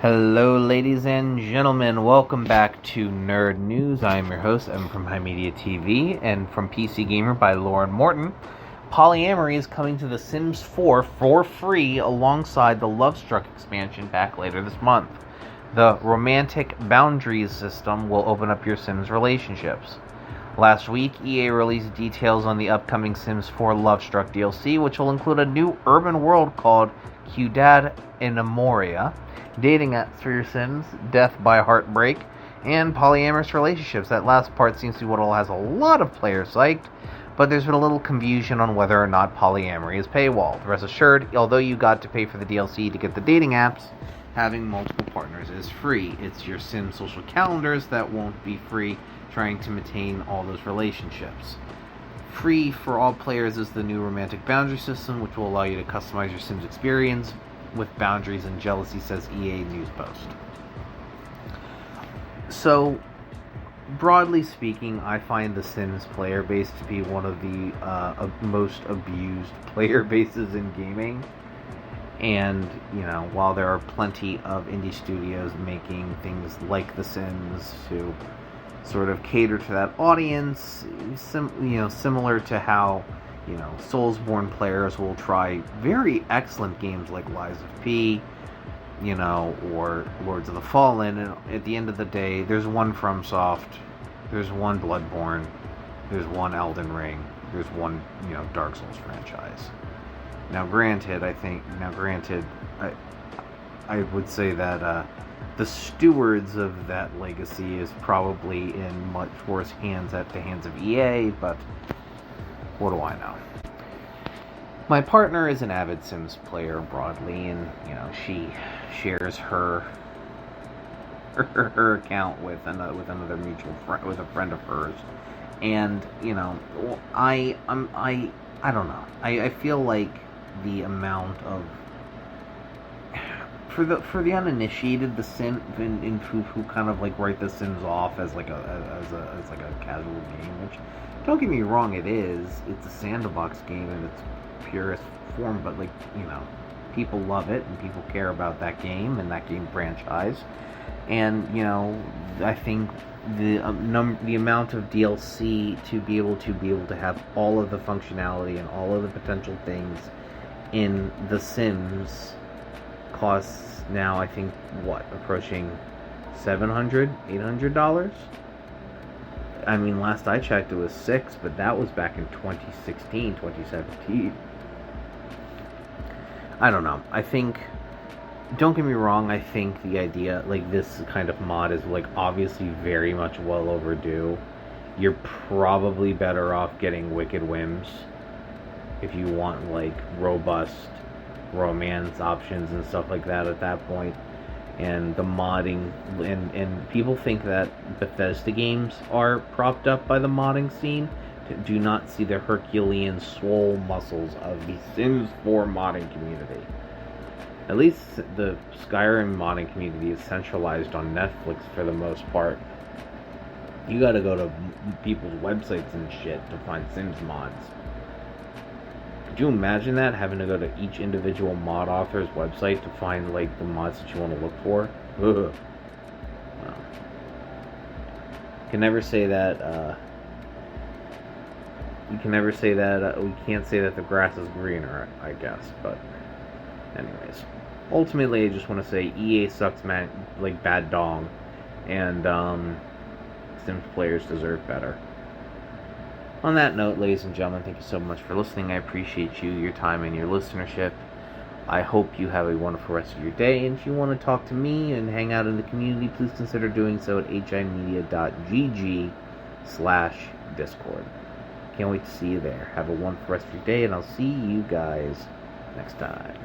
Hello, ladies and gentlemen. Welcome back to Nerd News. I am your host, Evan from HIMediaTV, and from PC Gamer by Lauren Morton. Polyamory is coming to The Sims 4 for free alongside the Lovestruck expansion pack later this month. The Romantic Boundaries system will open up your Sims relationships. Last week, EA released details on the upcoming Sims 4 Lovestruck DLC, which will include a new urban world called Ciudad Enamoria, dating apps for your Sims, death by heartbreak, and polyamorous relationships. That last part seems to be what has a lot of players psyched, but there's been a little confusion on whether or not polyamory is paywalled. Rest assured, although you got to pay for the DLC to get the dating apps, having multiple partners is free. It's your Sim social calendars that won't be free, trying to maintain all those relationships. Free for all players is the new Romantic Boundary system, which will allow you to customize your Sims experience with boundaries and jealousy, says EA News Post. So, broadly speaking, I find the Sims player base to be one of the most abused player bases in gaming. And, while there are plenty of indie studios making things like The Sims to sort of cater to that audience, similar to how Soulsborne players will try very excellent games like Lies of P, or Lords of the Fallen, and at the end of the day, there's one FromSoft, there's one Bloodborne, there's one Elden Ring, there's one, Dark Souls franchise. Now, granted, I would say that the stewards of that legacy is probably in much worse hands at the hands of EA, but what do I know? My partner is an avid Sims player broadly, and she shares her account with another mutual friend, with a friend of hers, and I don't know. I feel like the amount of for the uninitiated, the Sim who kind of like write the Sims off as like a casual game, which, don't get me wrong, it's a sandbox game in its purest form, but people love it and people care about that game and that game franchise, and I think the amount of DLC to be able to have all of the functionality and all of the potential things in The Sims costs now, I think, approaching $700, $800? I mean, last I checked it was $600, but that was back in 2016, 2017. I don't know. I think, don't get me wrong, I think the idea, this kind of mod is, obviously very much well overdue. You're probably better off getting Wicked Whims if you want, robust romance options and stuff like that at that point. And the modding, and people think that Bethesda games are propped up by the modding scene. Do not see the Herculean swole muscles of the Sims 4 modding community. At least the Skyrim modding community is centralized on Netflix for the most part. You gotta go to people's websites and shit to find Sims mods. Could you imagine that? Having to go to each individual mod author's website to find, the mods that you want to look for? Ugh. Well, can never say that, we can't say that the grass is greener, I guess, but anyways. Ultimately, I just want to say EA sucks, man, bad dong, and, Sims players deserve better. On that note, ladies and gentlemen, thank you so much for listening. I appreciate you, your time, and your listenership. I hope you have a wonderful rest of your day, and if you want to talk to me and hang out in the community, please consider doing so at himedia.gg/Discord. Can't wait to see you there. Have a wonderful rest of your day, and I'll see you guys next time.